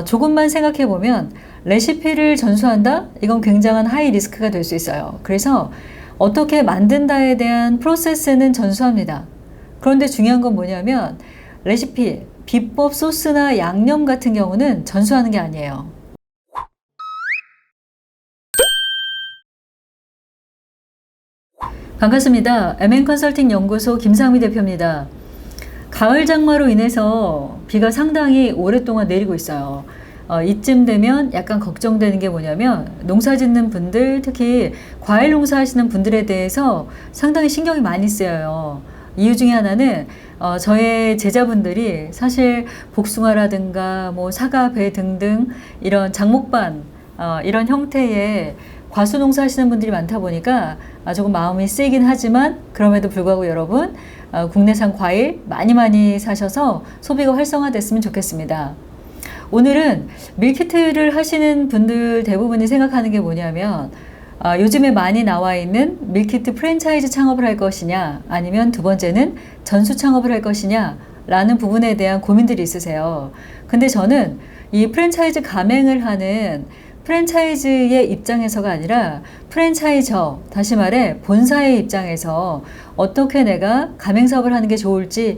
조금만 생각해 보면 레시피를 전수한다? 이건 굉장한 하이 리스크가 될 수 있어요. 그래서 어떻게 만든다에 대한 프로세스는 전수합니다. 그런데 중요한 건 뭐냐면 레시피, 비법 소스나 양념 같은 경우는 전수하는 게 아니에요. 반갑습니다. MN컨설팅 연구소 김상미 대표입니다. 가을 장마로 인해서 비가 상당히 오랫동안 내리고 있어요. 이쯤 되면 약간 걱정되는 게 뭐냐면 농사 짓는 분들, 특히 과일 농사 하시는 분들에 대해서 상당히 신경이 많이 쓰여요. 이유 중에 하나는 저의 제자분들이 사실 복숭아라든가 뭐 사과, 배 등등 이런 장목반 이런 형태의 과수 농사 하시는 분들이 많다 보니까 조금 마음이 쓰이긴 하지만 그럼에도 불구하고 여러분 국내산 과일 많이 사셔서 소비가 활성화됐으면 좋겠습니다. 오늘은 밀키트를 하시는 분들 대부분이 생각하는 게 뭐냐면 요즘에 많이 나와 있는 밀키트 프랜차이즈 창업을 할 것이냐 아니면 두 번째는 전수 창업을 할 것이냐 라는 부분에 대한 고민들이 있으세요. 근데 저는 이 프랜차이즈 가맹을 하는 프랜차이즈의 입장에서가 아니라 프랜차이저, 다시 말해 본사의 입장에서 어떻게 내가 가맹사업을 하는 게 좋을지에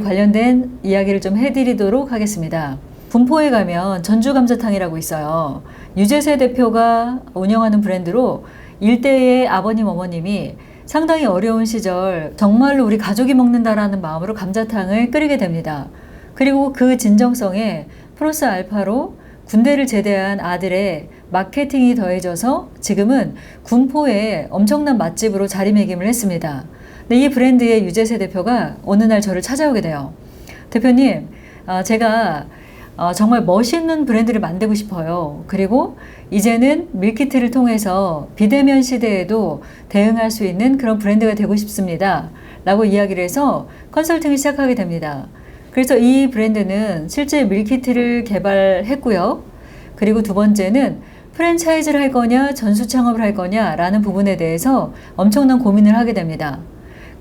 관련된 이야기를 좀 해드리도록 하겠습니다. 분포에 가면 전주감자탕이라고 있어요. 유재세 대표가 운영하는 브랜드로 일대의 아버님, 어머님이 상당히 어려운 시절 정말로 우리 가족이 먹는다라는 마음으로 감자탕을 끓이게 됩니다. 그리고 그 진정성에 플러스 알파로 군대를 제대한 아들의 마케팅이 더해져서 지금은 군포에 엄청난 맛집으로 자리매김을 했습니다. 근데 이 브랜드의 유재세 대표가 어느 날 저를 찾아오게 돼요. 대표님, 제가 정말 멋있는 브랜드를 만들고 싶어요. 그리고 이제는 밀키트를 통해서 비대면 시대에도 대응할 수 있는 그런 브랜드가 되고 싶습니다. 라고 이야기를 해서 컨설팅을 시작하게 됩니다. 그래서 이 브랜드는 실제 밀키트를 개발했고요. 그리고 두 번째는 프랜차이즈를 할 거냐 전수 창업을 할 거냐 라는 부분에 대해서 엄청난 고민을 하게 됩니다.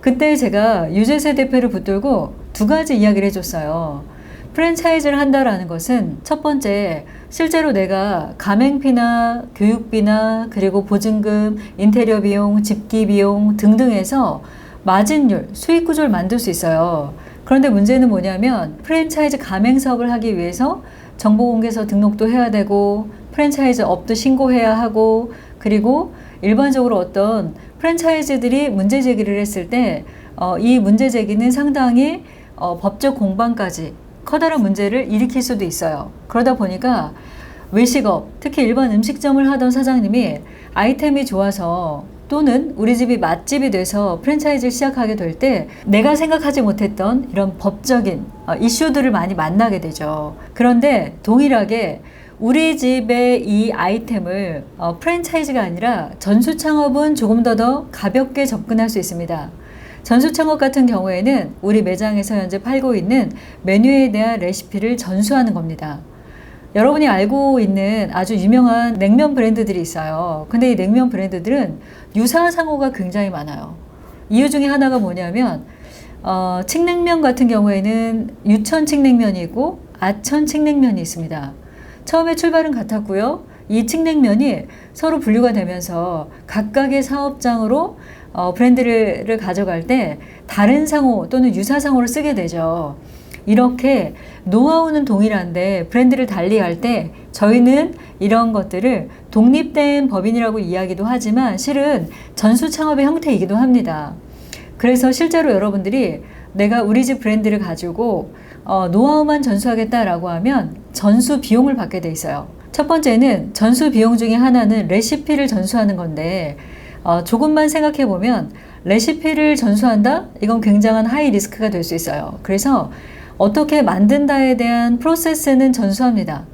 그때 제가 유재세 대표를 붙들고 두 가지 이야기를 해줬어요. 프랜차이즈를 한다라는 것은 첫 번째, 실제로 내가 가맹비나 교육비나 그리고 보증금, 인테리어 비용, 집기 비용 등등에서 마진율, 수익 구조를 만들 수 있어요. 그런데 문제는 뭐냐면 프랜차이즈 가맹 사업을 하기 위해서 정보공개서 등록도 해야 되고 프랜차이즈 업도 신고해야 하고 그리고 일반적으로 어떤 프랜차이즈들이 문제 제기를 했을 때 이 문제 제기는 상당히 법적 공방까지 커다란 문제를 일으킬 수도 있어요. 그러다 보니까 외식업, 특히 일반 음식점을 하던 사장님이 아이템이 좋아서 또는 우리 집이 맛집이 돼서 프랜차이즈를 시작하게 될 때 내가 생각하지 못했던 이런 법적인 이슈들을 많이 만나게 되죠. 그런데 동일하게 우리 집의 이 아이템을 프랜차이즈가 아니라 전수 창업은 조금 더 가볍게 접근할 수 있습니다. 전수 창업 같은 경우에는 우리 매장에서 현재 팔고 있는 메뉴에 대한 레시피를 전수하는 겁니다. 여러분이 알고 있는 아주 유명한 냉면 브랜드들이 있어요. 근데 이 냉면 브랜드들은 유사상호가 굉장히 많아요. 이유 중에 하나가 뭐냐면 칡냉면 같은 경우에는 유천 칡냉면이 고 아천 칡냉면이 있습니다. 처음에 출발은 같았고요. 이 칡냉면이 서로 분류가 되면서 각각의 사업장으로 브랜드를 가져갈 때 다른 상호 또는 유사상호를 쓰게 되죠. 이렇게 노하우는 동일한데 브랜드를 달리할 때 저희는 이런 것들을 독립된 법인이라고 이야기도 하지만 실은 전수 창업의 형태이기도 합니다. 그래서 실제로 여러분들이 내가 우리 집 브랜드를 가지고 노하우만 전수하겠다라고 하면 전수 비용을 받게 돼 있어요. 첫 번째는 전수 비용 중에 하나는 레시피를 전수하는 건데 조금만 생각해 보면 레시피를 전수한다? 이건 굉장한 하이 리스크가 될 수 있어요. 그래서 어떻게 만든다에 대한 프로세스는 전수합니다.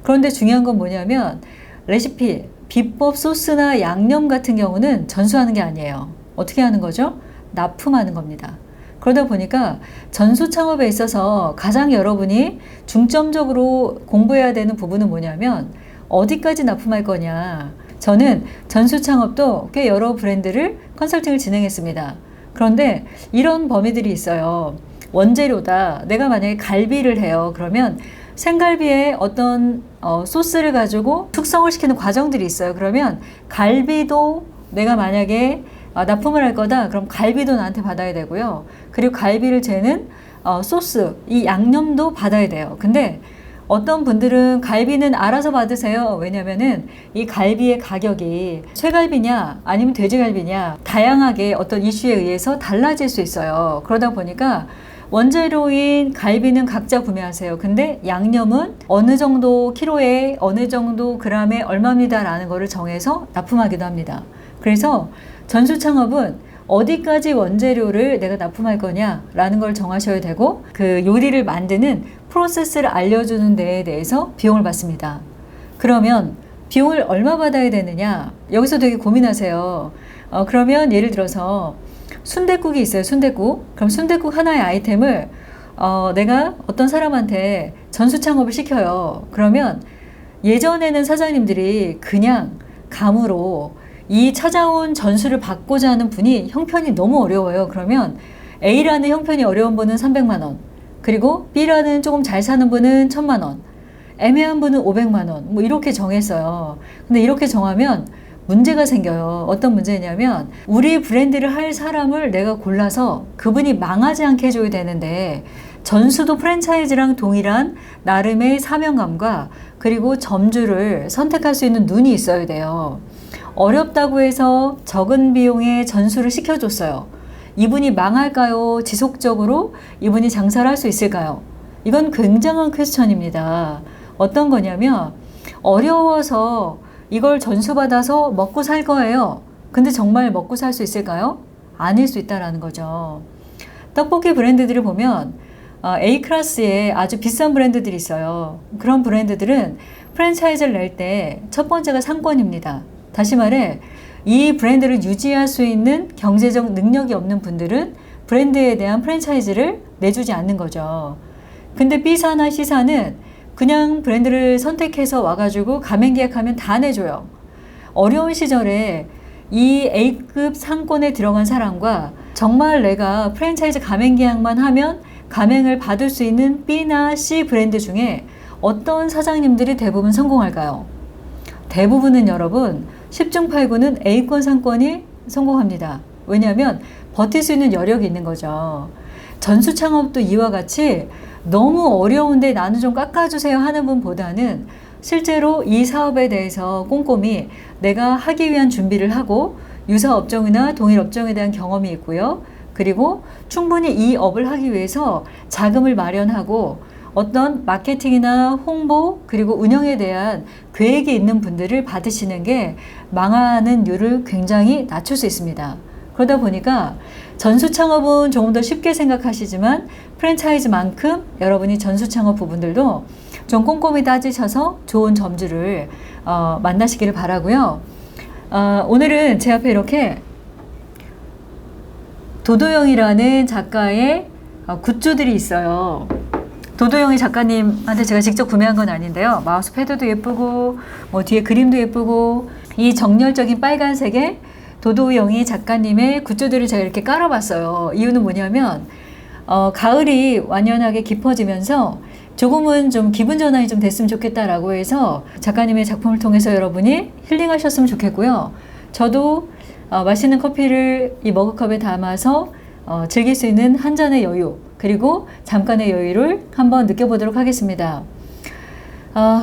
그런데 중요한 건 뭐냐면 레시피, 비법 소스나 양념 같은 경우는 전수하는 게 아니에요. 어떻게 하는 거죠? 납품하는 겁니다. 그러다 보니까 전수 창업에 있어서 가장 여러분이 중점적으로 공부해야 되는 부분은 뭐냐면 어디까지 납품할 거냐. 저는 전수 창업도 꽤 여러 브랜드를 컨설팅을 진행했습니다. 그런데 이런 범위들이 있어요. 원재료다. 내가 만약에 갈비를 해요. 그러면 생갈비에 어떤 소스를 가지고 숙성을 시키는 과정들이 있어요. 그러면 갈비도 내가 만약에 납품을 할 거다. 그럼 갈비도 나한테 받아야 되고요. 그리고 갈비를 재는 소스, 이 양념도 받아야 돼요. 근데 어떤 분들은 갈비는 알아서 받으세요. 왜냐면은 이 갈비의 가격이 쇠갈비냐 아니면 돼지갈비냐 다양하게 어떤 이슈에 의해서 달라질 수 있어요. 그러다 보니까 원재료인 갈비는 각자 구매하세요. 근데 양념은 어느 정도 키로에 어느 정도 그램에 얼마입니다 라는 거를 정해서 납품하기도 합니다. 그래서 전수창업은 어디까지 원재료를 내가 납품할 거냐 라는 걸 정하셔야 되고 그 요리를 만드는 프로세스를 알려주는 데에 대해서 비용을 받습니다. 그러면 비용을 얼마 받아야 되느냐 여기서 되게 고민하세요. 그러면 예를 들어서 순댓국이 있어요. 순댓국. 그럼 순댓국 하나의 아이템을 내가 어떤 사람한테 전수창업을 시켜요. 그러면 예전에는 사장님들이 그냥 감으로 이 찾아온 전수를 받고자 하는 분이 형편이 너무 어려워요. 그러면 A라는 형편이 어려운 분은 300만 원, 그리고 B라는 조금 잘 사는 분은 1000만 원, 애매한 분은 500만 원, 뭐 이렇게 정했어요. 근데 이렇게 정하면 문제가 생겨요. 어떤 문제냐면 우리 브랜드를 할 사람을 내가 골라서 그분이 망하지 않게 해줘야 되는데 전수도 프랜차이즈랑 동일한 나름의 사명감과 그리고 점주를 선택할 수 있는 눈이 있어야 돼요. 어렵다고 해서 적은 비용에 전수를 시켜줬어요. 이분이 망할까요? 지속적으로 이분이 장사를 할 수 있을까요? 이건 굉장한 퀘스천입니다. 어떤 거냐면 어려워서 이걸 전수받아서 먹고 살 거예요. 근데 정말 먹고 살 수 있을까요? 아닐 수 있다는 거죠. 떡볶이 브랜드들을 보면 A클래스의 아주 비싼 브랜드들이 있어요. 그런 브랜드들은 프랜차이즈를 낼 때 첫 번째가 상권입니다. 다시 말해 이 브랜드를 유지할 수 있는 경제적 능력이 없는 분들은 브랜드에 대한 프랜차이즈를 내주지 않는 거죠. 근데 B사나 C사는 그냥 브랜드를 선택해서 와가지고 가맹 계약하면 다 내줘요. 어려운 시절에 이 A급 상권에 들어간 사람과 정말 내가 프랜차이즈 가맹 계약만 하면 가맹을 받을 수 있는 B나 C 브랜드 중에 어떤 사장님들이 대부분 성공할까요? 대부분은 여러분 10중 8구는 A권 상권이 성공합니다. 왜냐하면 버틸 수 있는 여력이 있는 거죠. 전수 창업도 이와 같이 너무 어려운데 나는 좀 깎아주세요 하는 분보다는 실제로 이 사업에 대해서 꼼꼼히 내가 하기 위한 준비를 하고 유사 업종이나 동일 업종에 대한 경험이 있고요. 그리고 충분히 이 업을 하기 위해서 자금을 마련하고 어떤 마케팅이나 홍보 그리고 운영에 대한 계획이 있는 분들을 받으시는 게 망하는 률을 굉장히 낮출 수 있습니다. 그러다 보니까 전수 창업은 조금 더 쉽게 생각하시지만 프랜차이즈만큼 여러분이 전수 창업 부분들도 좀 꼼꼼히 따지셔서 좋은 점주를 만나시기를 바라고요. 오늘은 제 앞에 이렇게 도도영이라는 작가의 굿즈들이 있어요. 도도영이 작가님한테 제가 직접 구매한 건 아닌데요. 마우스 패드도 예쁘고 뭐 뒤에 그림도 예쁘고 이 정열적인 빨간색의 도도영이 작가님의 굿즈들을 제가 이렇게 깔아봤어요. 이유는 뭐냐면 가을이 완연하게 깊어지면서 조금은 좀 기분 전환이 좀 됐으면 좋겠다라고 해서 작가님의 작품을 통해서 여러분이 힐링하셨으면 좋겠고요. 저도 맛있는 커피를 이 머그컵에 담아서 즐길 수 있는 한 잔의 여유 그리고 잠깐의 여유를 한번 느껴보도록 하겠습니다.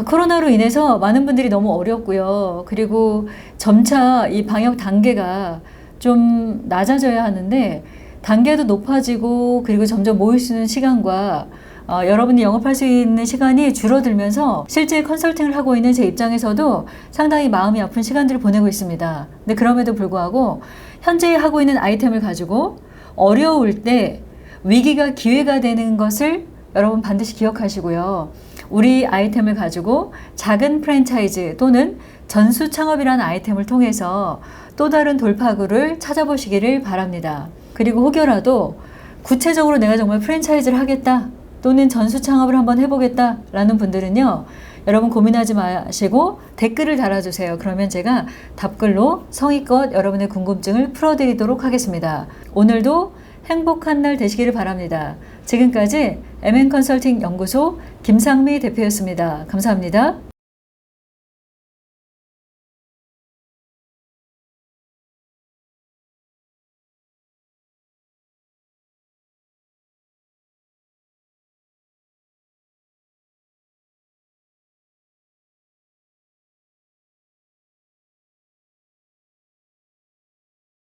코로나로 인해서 많은 분들이 너무 어렵고요. 그리고 점차 이 방역 단계가 좀 낮아져야 하는데 단계도 높아지고 그리고 점점 모일 수 있는 시간과 여러분이 영업할 수 있는 시간이 줄어들면서 실제 컨설팅을 하고 있는 제 입장에서도 상당히 마음이 아픈 시간들을 보내고 있습니다. 근데 그럼에도 불구하고 현재 하고 있는 아이템을 가지고 어려울 때 위기가 기회가 되는 것을 여러분 반드시 기억하시고요. 우리 아이템을 가지고 작은 프랜차이즈 또는 전수 창업이라는 아이템을 통해서 또 다른 돌파구를 찾아보시기를 바랍니다. 그리고 혹여라도 구체적으로 내가 정말 프랜차이즈를 하겠다 또는 전수 창업을 한번 해보겠다 라는 분들은요. 여러분 고민하지 마시고 댓글을 달아주세요. 그러면 제가 답글로 성의껏 여러분의 궁금증을 풀어드리도록 하겠습니다. 오늘도 행복한 날 되시기를 바랍니다. 지금까지 MN컨설팅 연구소 김상미 대표였습니다. 감사합니다.